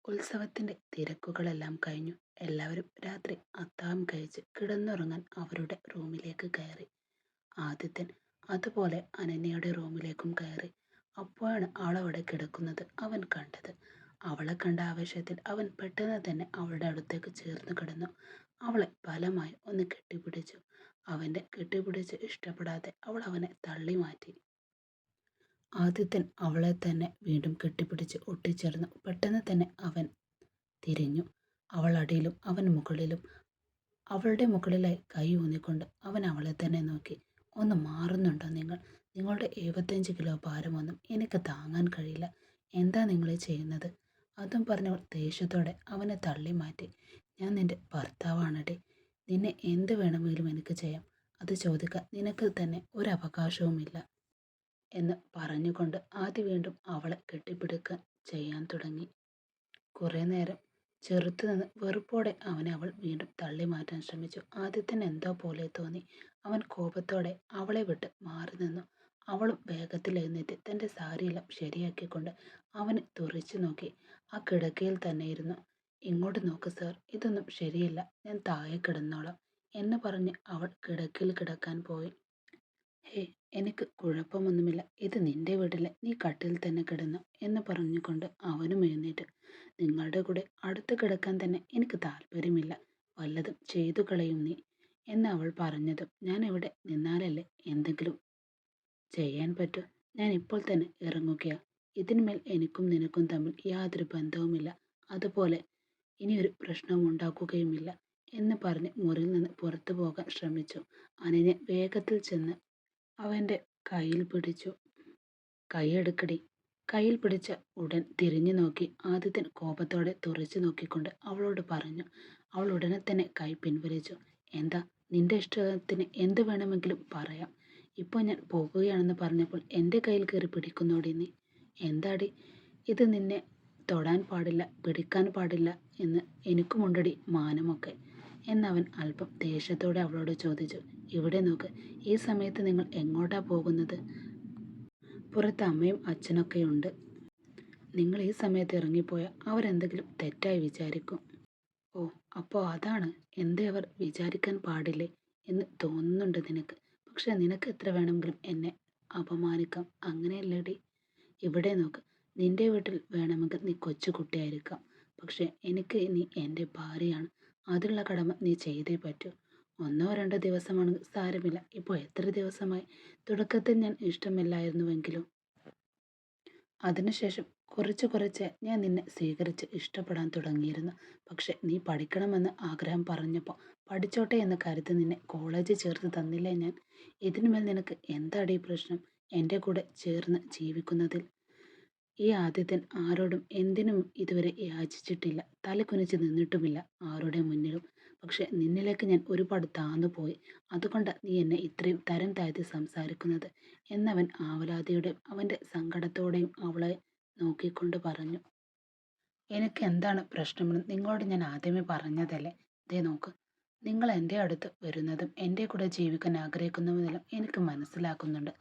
ഉത്സവത്തിന്റെ തിരക്കുകളെല്ലാം കഴിഞ്ഞു. എല്ലാവരും രാത്രി അത്താഴം കഴിച്ച് കിടന്നുറങ്ങാൻ അവരുടെ റൂമിലേക്ക് കയറി. ആദിത്യൻ അതുപോലെ അനന്യയുടെ റൂമിലേക്കും കയറി. അപ്പോഴാണ് അവളവിടെ കിടക്കുന്നത് അവൻ കണ്ടത്. അവളെ കണ്ട ആവേശത്തിൽ അവൻ പെട്ടെന്ന് തന്നെ അവളുടെ അടുത്തേക്ക് ചേർന്ന് കിടന്നു. അവളെ ബലമായി ഒന്ന് കെട്ടിപ്പിടിച്ചു. അവന്റെ കെട്ടിപ്പിടിച്ച് ഇഷ്ടപ്പെടാതെ അവൾ അവനെ തള്ളി മാറ്റി. ആദിത്യൻ അവളെ തന്നെ വീണ്ടും കെട്ടിപ്പിടിച്ച് ഒട്ടിച്ചേർന്നു. പെട്ടെന്ന് തന്നെ അവൻ തിരിഞ്ഞു. അവൾ അടിയിലും അവൻ മുകളിലും. അവളുടെ മുകളിലായി കൈ ഊന്നിക്കൊണ്ട് അവൻ അവളെ തന്നെ നോക്കി. ഒന്ന് മാറുന്നുണ്ടോ നിങ്ങൾ? നിങ്ങളുടെ 75 കിലോ ഭാരമൊന്നും എനിക്ക് താങ്ങാൻ കഴിയില്ല. എന്താ നിങ്ങൾ ചെയ്യുന്നത്? അതും പറഞ്ഞവൾ ദേഷ്യത്തോടെ അവനെ തള്ളി മാറ്റി. ഞാൻ നിന്റെ ഭർത്താവാണടി. നിന്നെ എന്ത് വേണമെങ്കിലും എനിക്ക് ചെയ്യാം. അത് ചോദിക്കാൻ നിനക്ക് തന്നെ ഒരു അവകാശവുമില്ല എന്ന് പറഞ്ഞുകൊണ്ട് ആദ്യ വീണ്ടും അവളെ കെട്ടിപ്പിടിക്കാൻ ചെയ്യാൻ തുടങ്ങി. കുറെ നേരം ചെറുത്തുനിന്ന് വെറുപ്പോടെ അവനെ അവൾ വീണ്ടും തള്ളി മാറ്റാൻ ശ്രമിച്ചു. ആദ്യത്തിന് എന്തോ പോലെ തോന്നി. അവൻ കോപത്തോടെ അവളെ വിട്ട് മാറി നിന്നു. അവളും വേഗത്തിൽ എഴുന്നേറ്റ് തൻ്റെ സാരിയെല്ലാം ശരിയാക്കിക്കൊണ്ട് അവന് തുറിച്ചു നോക്കി. ആ കിടക്കയിൽ തന്നെ ഇരുന്നു. ഇങ്ങോട്ട് നോക്ക് സാർ, ഇതൊന്നും ശരിയല്ല, ഞാൻ താഴെ കിടന്നോളാം എന്ന് പറഞ്ഞ് അവൾ കിടക്കയിൽ കിടക്കാൻ പോയി. ഹേ, എനിക്ക് കുഴപ്പമൊന്നുമില്ല, ഇത് നിന്റെ വീട്ടിലെ, നീ കട്ടിൽ തന്നെ കിടന്നു എന്ന് പറഞ്ഞുകൊണ്ട് അവനും എഴുന്നേറ്റ്. നിങ്ങളുടെ കൂടെ അടുത്ത് കിടക്കാൻ തന്നെ എനിക്ക് താല്പര്യമില്ല, വല്ലതും ചെയ്തു കളയും നീ എന്ന് അവൾ പറഞ്ഞതും ഞാൻ ഇവിടെ നിന്നാലല്ലേ എന്തെങ്കിലും ചെയ്യാൻ പറ്റൂ. ഞാൻ ഇപ്പോൾ തന്നെ ഇറങ്ങുകയാ. ഇതിന്മേൽ എനിക്കും നിനക്കും തമ്മിൽ യാതൊരു ബന്ധവുമില്ല, അതുപോലെ ഇനിയൊരു പ്രശ്നവും ഉണ്ടാക്കുകയുമില്ല എന്ന് പറഞ്ഞ് മുറിയിൽ നിന്ന് പുറത്തു പോകാൻ ശ്രമിച്ചു. അനന്യ വേഗത്തിൽ ചെന്ന് അവൻ്റെ കയ്യിൽ പിടിച്ചു. കൈയെടുക്കടി. കയ്യിൽ പിടിച്ച ഉടൻ തിരിഞ്ഞു നോക്കി ആദിത്യൻ കോപത്തോടെ തുറച്ചു നോക്കിക്കൊണ്ട് അവളോട് പറഞ്ഞു. അവൾ ഉടനെ തന്നെ കൈ പിൻവലിച്ചു. എന്താ, നിന്റെ ഇഷ്ടത്തിന് എന്ത് വേണമെങ്കിലും പറയാം. ഇപ്പോൾ ഞാൻ പോകുകയാണെന്ന് പറഞ്ഞപ്പോൾ എൻ്റെ കയ്യിൽ കയറി പിടിക്കുന്നോടി നീ. എന്താടി ഇത്? നിന്നെ തൊടാൻ പാടില്ല, പിടിക്കാൻ പാടില്ല എന്ന് എനിക്കുമുണ്ടടി മാനമൊക്കെ എന്നവൻ അല്പം ദേഷ്യത്തോടെ അവളോട് ചോദിച്ചു. ഇവിടെ നോക്ക്, ഈ സമയത്ത് നിങ്ങൾ എങ്ങോട്ടാ പോകുന്നത്? പുറത്ത് അമ്മയും അച്ഛനൊക്കെയുണ്ട്. നിങ്ങൾ ഈ സമയത്ത് ഇറങ്ങിപ്പോയാൽ അവരെന്തെങ്കിലും തെറ്റായി വിചാരിക്കും. ഓ, അപ്പോൾ അതാണ്. എന്തേ അവർ വിചാരിക്കാൻ പാടില്ലേ എന്ന് തോന്നുന്നുണ്ട് നിനക്ക്. പക്ഷെ നിനക്ക് എത്ര വേണമെങ്കിലും എന്നെ അപമാനിക്കാം, അങ്ങനെയല്ലേടി? ഇവിടെ നോക്ക്, നിന്റെ വീട്ടിൽ വേണമെങ്കിൽ നീ കൊച്ചുകുട്ടിയായിരിക്കാം, പക്ഷെ എനിക്ക് നീ എൻ്റെ ഭാര്യയാണ്. അതിനുള്ള കടമ നീ ചെയ്തേ പറ്റൂ. 1-2 ദിവസമാണെങ്കിൽ സാരമില്ല, ഇപ്പോൾ എത്ര ദിവസമായി? തുടക്കത്തിൽ ഞാൻ ഇഷ്ടമില്ലായിരുന്നുവെങ്കിലും അതിനുശേഷം കുറച്ച് കുറച്ച് ഞാൻ നിന്നെ സ്വീകരിച്ച് ഇഷ്ടപ്പെടാൻ തുടങ്ങിയിരുന്നു. പക്ഷെ നീ പഠിക്കണമെന്ന് ആഗ്രഹം പറഞ്ഞപ്പോൾ പഠിച്ചോട്ടെ എന്ന് കരുതി നിന്നെ കോളേജിൽ ചേർത്ത് തന്നില്ലേ ഞാൻ? ഇതിനുമേൽ നിനക്ക് എന്താടീ പ്രശ്നം എൻ്റെ കൂടെ ചേർന്ന് ജീവിക്കുന്നതിൽ? ഈ ആദിത്യൻ ആരോടും എന്തിനും ഇതുവരെ യാചിച്ചിട്ടില്ല, തലകുനിച്ച് നിന്നിട്ടുമില്ല ആരുടെ മുന്നിലും. പക്ഷെ നിന്നിലേക്ക് ഞാൻ ഒരുപാട് താന്നുപോയി, അതുകൊണ്ടാണ് നീ എന്നെ ഇത്രയും തരം താഴ്ത്തി സംസാരിക്കുന്നത് എന്നവൻ ആവലാതിയോടെയും അവൻ്റെ സങ്കടത്തോടെയും അവളെ നോക്കിക്കൊണ്ട് പറഞ്ഞു. എനിക്ക് എന്താണ് പ്രശ്നമെന്ന് നിങ്ങളോട് ഞാൻ ആദ്യമേ പറഞ്ഞതല്ലേ? ദേ നോക്ക്, നിങ്ങൾ എൻ്റെ അടുത്ത് വരുന്നതും എൻ്റെ കൂടെ ജീവിക്കാൻ ആഗ്രഹിക്കുന്നതെല്ലാം എനിക്ക് മനസ്സിലാക്കുന്നുണ്ട്.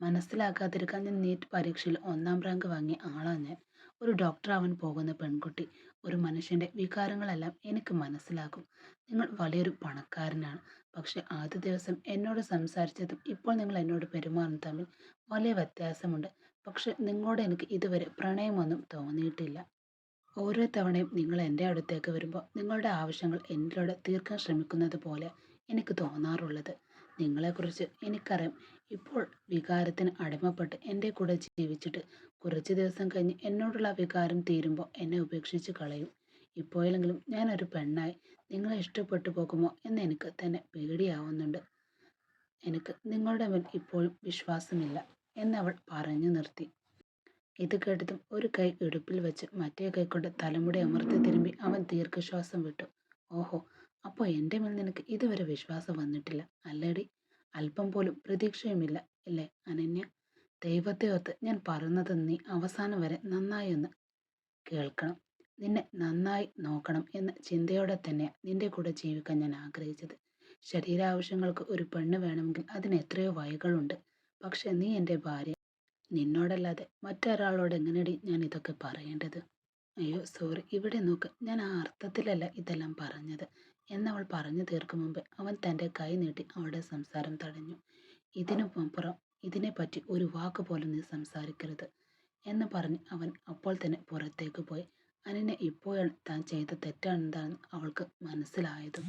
മനസ്സിലാക്കാതിരിക്കാൻ ഞാൻ നീറ്റ് പരീക്ഷയിൽ 1-ാം റാങ്ക് വാങ്ങിയ ആളാണ് ഞാൻ. ഒരു ഡോക്ടറാവാൻ പോകുന്ന പെൺകുട്ടി. ഒരു മനുഷ്യൻ്റെ വികാരങ്ങളെല്ലാം എനിക്ക് മനസ്സിലാക്കും. നിങ്ങൾ വലിയൊരു പണക്കാരനാണ്. പക്ഷെ ആദ്യ ദിവസം എന്നോട് സംസാരിച്ചതും ഇപ്പോൾ നിങ്ങൾ എന്നോട് പെരുമാറും തമ്മിൽ വലിയ വ്യത്യാസമുണ്ട്. പക്ഷെ നിങ്ങളോട് എനിക്ക് ഇതുവരെ പ്രണയമൊന്നും തോന്നിയിട്ടില്ല. ഓരോ തവണയും നിങ്ങൾ എൻ്റെ അടുത്തേക്ക് വരുമ്പോൾ നിങ്ങളുടെ ആവശ്യങ്ങൾ എന്നിലൂടെ തീർക്കാൻ ശ്രമിക്കുന്നത് പോലെ എനിക്ക് തോന്നാറുള്ളത്. നിങ്ങളെക്കുറിച്ച് എനിക്കറിയാം. ഇപ്പോൾ വികാരത്തിന് അടിമപ്പെട്ട് എൻ്റെ കൂടെ ജീവിച്ചിട്ട് കുറച്ച് ദിവസം കഴിഞ്ഞ് എന്നോടുള്ള വികാരം തീരുമ്പോൾ എന്നെ ഉപേക്ഷിച്ച് കളയും. ഇപ്പോഴെങ്കിലും ഞാനൊരു പെണ്ണായി നിങ്ങളെ ഇഷ്ടപ്പെട്ടു പോകുമോ എന്ന് എനിക്ക് തന്നെ പേടിയാവുന്നുണ്ട്. എനിക്ക് നിങ്ങളുടെ മേൽ ഇപ്പോഴും വിശ്വാസമില്ല എന്നവൾ പറഞ്ഞു നിർത്തി. ഇത് കേട്ടതും ഒരു കൈ ഇടുപ്പിൽ വെച്ച് മറ്റേ കൈ കൊണ്ട് തലമുടി അമർത്തി തിരുമ്പി അവൻ ദീർഘശ്വാസം വിട്ടു. ഓഹോ, അപ്പോൾ എൻ്റെ മേൽ നിനക്ക് ഇതുവരെ വിശ്വാസം വന്നിട്ടില്ല അല്ലേടി? അല്പം പോലും പ്രതീക്ഷയുമില്ല അല്ലേ അനന്യ? ദൈവത്തെ ഓർത്ത് ഞാൻ പറയുന്നത് നീ അവസാനം വരെ നന്നായി ഒന്ന് കേൾക്കണം. നിന്നെ നന്നായി നോക്കണം എന്ന ചിന്തയോടെ തന്നെ നിന്റെ കൂടെ ജീവിക്കാൻ ഞാൻ ആഗ്രഹിച്ചത്. ശരീരാവശ്യങ്ങൾക്ക് ഒരു പെണ്ണ് വേണമെങ്കിൽ അതിന് എത്രയോ വഴികളുണ്ട്. പക്ഷെ നീ എൻ്റെ ഭാര്യ. നിന്നോടല്ലാതെ മറ്റൊരാളോട് എങ്ങനെയടി ഞാൻ ഇതൊക്കെ പറയേണ്ടത്? അയ്യോ സോറി, ഇവിടെ നോക്ക്, ഞാൻ ആ അർത്ഥത്തിലല്ല ഇതെല്ലാം പറഞ്ഞത് എന്നവൾ പറഞ്ഞു തീർക്കും മുമ്പ് അവൻ തൻ്റെ കൈ നീട്ടി അവളുടെ സംസാരം തടഞ്ഞു. ഇതിനുമപ്പുറം ഇതിനെപ്പറ്റി ഒരു വാക്ക് പോലും നീ സംസാരിക്കരുത് എന്ന് പറഞ്ഞ് അവൻ അപ്പോൾ തന്നെ പുറത്തേക്ക് പോയി. അനന്യ ഇപ്പോഴാണ് താൻ ചെയ്ത തെറ്റാണെന്താണെന്ന് അവൾക്ക് മനസ്സിലായതും.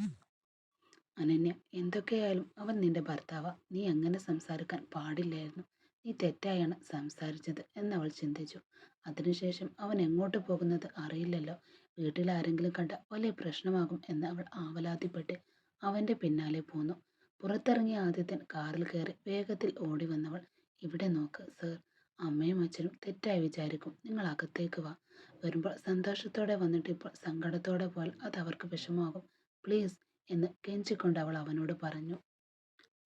അനന്യ, എന്തൊക്കെയായാലും അവൻ നിന്റെ ഭർത്താവാ, നീ അങ്ങനെ സംസാരിക്കാൻ പാടില്ലായിരുന്നു. നീ തെറ്റായാണ് സംസാരിച്ചത് എന്നവൾ ചിന്തിച്ചു. അതിനുശേഷം അവൻ എങ്ങോട്ട് പോകുന്നത് അറിയില്ലല്ലോ. വീട്ടിൽ ആരെങ്കിലും കണ്ട വലിയ പ്രശ്നമാകും എന്ന് അവൾ ആവലാതിപ്പെട്ട് അവന്റെ പിന്നാലെ പോന്നു. പുറത്തിറങ്ങിയ ആദിത്യൻ കാറിൽ കയറി വേഗത്തിൽ ഓടി വന്നവൾ, ഇവിടെ നോക്ക് സർ, അമ്മയും അച്ഛനും തെറ്റായി വിചാരിക്കും. നിങ്ങൾ അകത്തേക്ക് വാ. വരുമ്പോൾ സന്തോഷത്തോടെ വന്നിട്ട് ഇപ്പോൾ സങ്കടത്തോടെ പോയാൽ അത് അവർക്ക് വിഷമാകും. പ്ലീസ് എന്ന് കെഞ്ചിക്കൊണ്ട് അവൾ അവനോട് പറഞ്ഞു.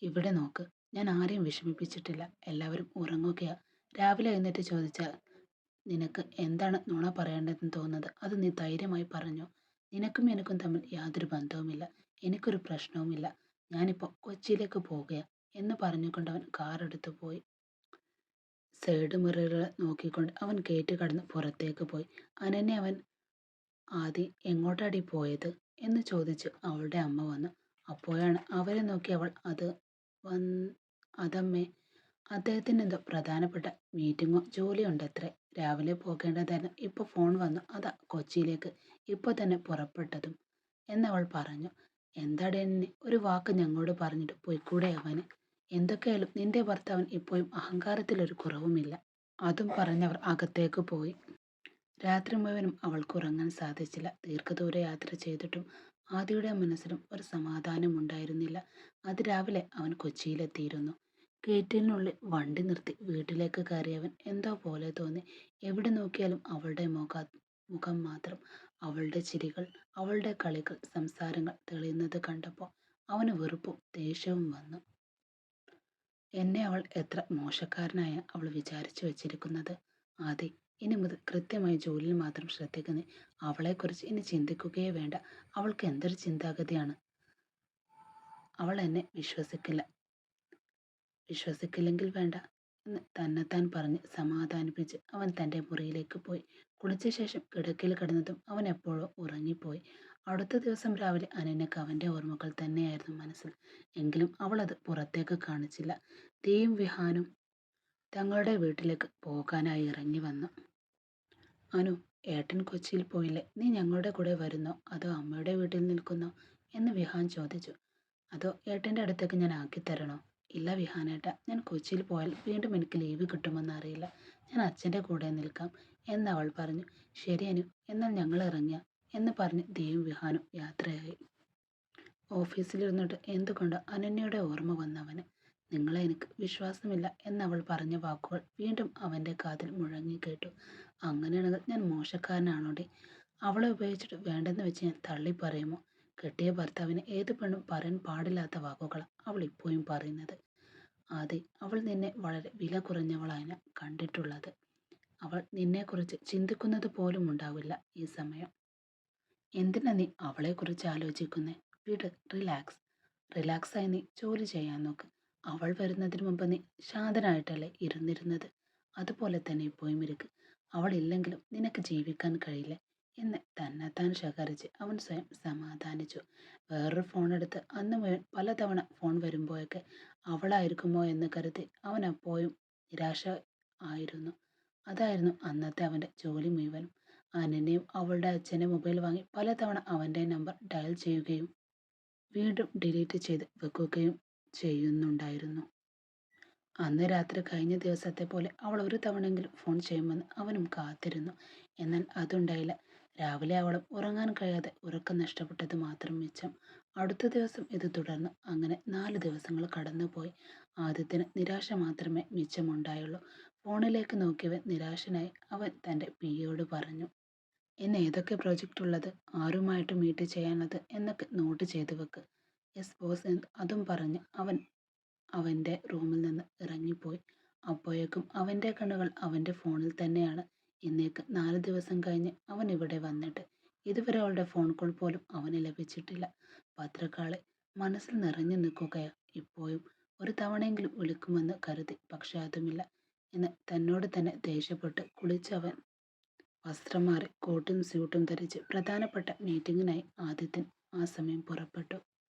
ഇവിടെ നോക്ക്, ഞാൻ ആരെയും വിഷമിപ്പിച്ചിട്ടില്ല. എല്ലാവരും ഉറങ്ങുകയാ. രാവിലെ എഴുന്നേറ്റ് ചോദിച്ചാൽ നിനക്ക് എന്താണ് നുണ പറയേണ്ടതെന്ന് തോന്നുന്നത് അത് നീ ധൈര്യമായി പറഞ്ഞു. നിനക്കും എനിക്കും തമ്മിൽ യാതൊരു ബന്ധവുമില്ല. എനിക്കൊരു പ്രശ്നവുമില്ല. ഞാനിപ്പോൾ കൊച്ചിയിലേക്ക് പോകുകയാ എന്ന് പറഞ്ഞുകൊണ്ട് അവൻ കാർ എടുത്തു പോയി. സൈഡ് മിററുകൾ നോക്കിക്കൊണ്ട് അവൻ ഗേറ്റ് കടന്ന് പുറത്തേക്ക് പോയി. അനന്യ അവൻ ആദ്യം എങ്ങോട്ടാടി പോയത് എന്ന് ചോദിച്ച് അവളുടെ അമ്മ വന്നു. അപ്പോഴാണ് അവരെ നോക്കി അവൾ അതമ്മേ, അദ്ദേഹത്തിന് എന്തോ പ്രധാനപ്പെട്ട മീറ്റിങ്ങോ ജോലിയോ ഉണ്ടത്രേ. രാവിലെ പോകേണ്ടതായിരുന്നു. ഇപ്പോൾ ഫോൺ വന്നു. അതാ കൊച്ചിയിലേക്ക് ഇപ്പോൾ തന്നെ പുറപ്പെട്ടതും എന്നവൾ പറഞ്ഞു. എന്താടേ, ഒരു വാക്ക് ഞങ്ങളോട് പറഞ്ഞിട്ട് പോയിക്കൂടെ അവന്? എന്തൊക്കെയായാലും നിന്റെ ഭർത്താവൻ ഇപ്പോഴും അഹങ്കാരത്തിലൊരു കുറവുമില്ല. അതും പറഞ്ഞവർ അകത്തേക്ക് പോയി. രാത്രി മുഴുവനും അവൾക്ക് ഉറങ്ങാൻ സാധിച്ചില്ല. ദീർഘദൂര യാത്ര ചെയ്തിട്ടും ആദിയുടെ മനസ്സിലും ഒരു സമാധാനം ഉണ്ടായിരുന്നില്ല. അതിരാവിലെ അവൻ കൊച്ചിയിലെത്തിയിരുന്നു. ഗേറ്റിനുള്ളിൽ വണ്ടി നിർത്തി വീട്ടിലേക്ക് കയറിയവൻ എന്തോ പോലെ തോന്നി. എവിടെ നോക്കിയാലും അവളുടെ മുഖം മാത്രം. അവളുടെ ചിരികൾ, അവളുടെ കളികൾ, സംസാരങ്ങൾ തെളിയുന്നത് കണ്ടപ്പോൾ അവന് വെറുപ്പും ദേഷ്യവും വന്നു. എന്നെ അവൾ എത്ര മോശക്കാരനായ അവൾ വിചാരിച്ചു വെച്ചിരിക്കുന്നത്. ആദി, ഇനി മുതൽ കൃത്യമായി ജോലിയിൽ മാത്രം ശ്രദ്ധിക്കുന്നേ. അവളെക്കുറിച്ച് ഇനി ചിന്തിക്കുകയേ വേണ്ട. അവൾക്ക് എന്തൊരു ചിന്താഗതിയാണ്. അവൾ എന്നെ വിശ്വസിക്കില്ലെങ്കിൽ വേണ്ട എന്ന് തന്നെത്താൻ പറഞ്ഞ് സമാധാനിപ്പിച്ച് അവൻ തൻ്റെ മുറിയിലേക്ക് പോയി. കുളിച്ച ശേഷം കിടക്കയിൽ കിടന്നതും അവൻ എപ്പോഴോ ഉറങ്ങിപ്പോയി. അടുത്ത ദിവസം രാവിലെ അനന്യക്ക് അവൻ്റെ ഓർമ്മകൾ തന്നെയായിരുന്നു മനസ്സിൽ. എങ്കിലും അവൾ അത് പുറത്തേക്ക് കാണിച്ചില്ല. തീയും വിഹാനും തങ്ങളുടെ വീട്ടിലേക്ക് പോകാനായി ഇറങ്ങി വന്നു. അനു, ഏട്ടൻ കൊച്ചിയിൽ പോയില്ലേ? നീ ഞങ്ങളുടെ കൂടെ വരുന്നോ അതോ അമ്മയുടെ വീട്ടിൽ നിൽക്കുന്നോ എന്ന് വിഹാൻ ചോദിച്ചു. അതോ ഏട്ടൻ്റെ അടുത്തേക്ക് ഞാൻ ആക്കി തരണോ? ഇല്ല വിഹാനേട്ട, ഞാൻ കൊച്ചിയിൽ പോയാൽ വീണ്ടും എനിക്ക് ലീവ് കിട്ടുമെന്ന് അറിയില്ല. ഞാൻ അച്ഛൻ്റെ കൂടെ നിൽക്കാം എന്നവൾ പറഞ്ഞു. ശരി അനു, എന്നാൽ ഞങ്ങൾ ഇറങ്ങിയ എന്ന് പറഞ്ഞ് ദേവും വിഹാനും യാത്രയായി. ഓഫീസിലിരുന്നിട്ട് എന്തുകൊണ്ട് അനന്യയുടെ ഓർമ്മ വന്നവന്. നിങ്ങളെ എനിക്ക് വിശ്വാസമില്ല എന്നവൾ പറഞ്ഞ വാക്കുകൾ വീണ്ടും അവൻ്റെ കാതിൽ മുഴങ്ങി കേട്ടു. അങ്ങനെയാണെങ്കിൽ ഞാൻ മോശക്കാരനാണോടെ? അവളെ ഉപയോഗിച്ചിട്ട് വേണ്ടെന്ന് വെച്ച് ഞാൻ തള്ളി പറയുമോ? കെട്ടിയ ഭർത്താവിന് ഏത് പെണ്ണും പറയാൻ പാടില്ലാത്ത വാക്കുകൾ അവൾ ഇപ്പോഴും പറയുന്നത്. ആദ്യം അവൾ നിന്നെ വളരെ വില കുറഞ്ഞവളാണ് കണ്ടിട്ടുള്ളത്. അവൾ നിന്നെക്കുറിച്ച് ചിന്തിക്കുന്നത് പോലും ഉണ്ടാവില്ല ഈ സമയം. എന്തിനാ നീ അവളെക്കുറിച്ച് ആലോചിക്കുന്നേ? വിട്, റിലാക്സായി നീ ജോലി ചെയ്യാൻ നോക്ക്. അവൾ വരുന്നതിന് മുമ്പ് നീ ശാന്തനായിട്ടല്ലേ ഇരുന്നിരുന്നത്? അതുപോലെ തന്നെ ഇപ്പോഴും ഇരിക്ക്. അവൾ ഇല്ലെങ്കിലും നിനക്ക് ജീവിക്കാൻ കഴിയില്ല എന്ന് തന്നെത്താൻ ശകാരിച്ച് അവൻ സ്വയം സമാധാനിച്ചു. വേറൊരു ഫോൺ എടുത്ത് അന്ന് മുഴുവൻ പലതവണ ഫോൺ വരുമ്പോഴൊക്കെ അവളായിരിക്കുമോ എന്ന് കരുതി അവൻ അപ്പോഴും നിരാശ ആയിരുന്നു. അതായിരുന്നു അന്നത്തെ അവൻ്റെ ജോലി മുഴുവനും. അനന്യയും അവളുടെ അച്ഛൻ്റെ മൊബൈൽ വാങ്ങി പലതവണ അവൻ്റെ നമ്പർ ഡയൽ ചെയ്യുകയും വീണ്ടും ഡിലീറ്റ് ചെയ്ത് വെക്കുകയും ചെയ്യുന്നുണ്ടായിരുന്നു. അന്ന് രാത്രി കഴിഞ്ഞ ദിവസത്തെ പോലെ അവൾ ഒരു തവണയെങ്കിലും ഫോൺ ചെയ്യുമെന്ന് അവനും കാത്തിരുന്നു. എന്നാൽ അതുണ്ടായില്ല. രാവിലെ അവളും ഉറങ്ങാൻ കഴിയാതെ ഉറക്കം നഷ്ടപ്പെട്ടത് മാത്രം മിച്ചം. അടുത്ത ദിവസം ഇത് തുടർന്നു. അങ്ങനെ 4 ദിവസങ്ങൾ കടന്നുപോയി. ആദ്യത്തിന് നിരാശ മാത്രമേ മിച്ചമുണ്ടായുള്ളൂ. ഫോണിലേക്ക് നോക്കിയവൻ നിരാശനായി അവൻ തൻ്റെ പിയോട് പറഞ്ഞു. ഇന്ന് ഏതൊക്കെ പ്രോജക്റ്റ് ഉള്ളത്, ആരുമായിട്ട് മീറ്റ് ചെയ്യാനുള്ളത് എന്നൊക്കെ നോട്ട് ചെയ്ത് വെക്ക്. യെസ് ബോസ് എന്ന് അതും പറഞ്ഞ് അവൻ അവൻ്റെ റൂമിൽ നിന്ന് ഇറങ്ങിപ്പോയി. അപ്പോഴേക്കും അവൻ്റെ കണ്ണുകൾ അവൻ്റെ ഫോണിൽ തന്നെയാണ്. ഇന്നേക്ക് 4 ദിവസം കഴിഞ്ഞ് അവൻ ഇവിടെ വന്നിട്ട് ഇതുവരെ അവളുടെ ഫോൺ കോൾ പോലും അവന് ലഭിച്ചിട്ടില്ല. ഭദ്രകാളെ മനസ്സിൽ നിറഞ്ഞു നിൽക്കുകയാ. ഇപ്പോഴും ഒരു തവണയെങ്കിലും വിളിക്കുമെന്ന് കരുതി, പക്ഷെ അതുമില്ല എന്ന് തന്നോട് തന്നെ ദേഷ്യപ്പെട്ട് കുളിച്ചവൻ വസ്ത്രം മാറി കോട്ടും സ്യൂട്ടും ധരിച്ച് പ്രധാനപ്പെട്ട മീറ്റിങ്ങിനായി ആദിത്യൻ ആ സമയം പുറപ്പെട്ടു.